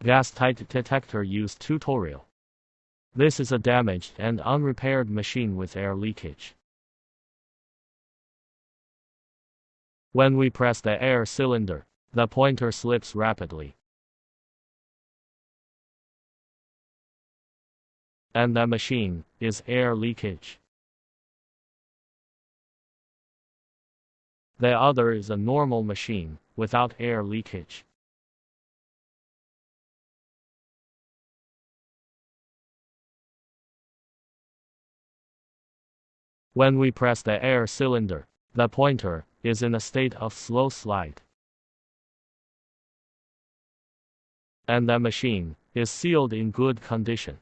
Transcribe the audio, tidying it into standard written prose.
Gas-tight detector use tutorial. This is a damaged and unrepaired machine with air leakage. When we press the air cylinder, the pointer slips rapidly. And the machine is air leakage. The other is a normal machine without air leakage. When we press the air cylinder, the pointer is in a state of slow slide. And the machine is sealed in good condition.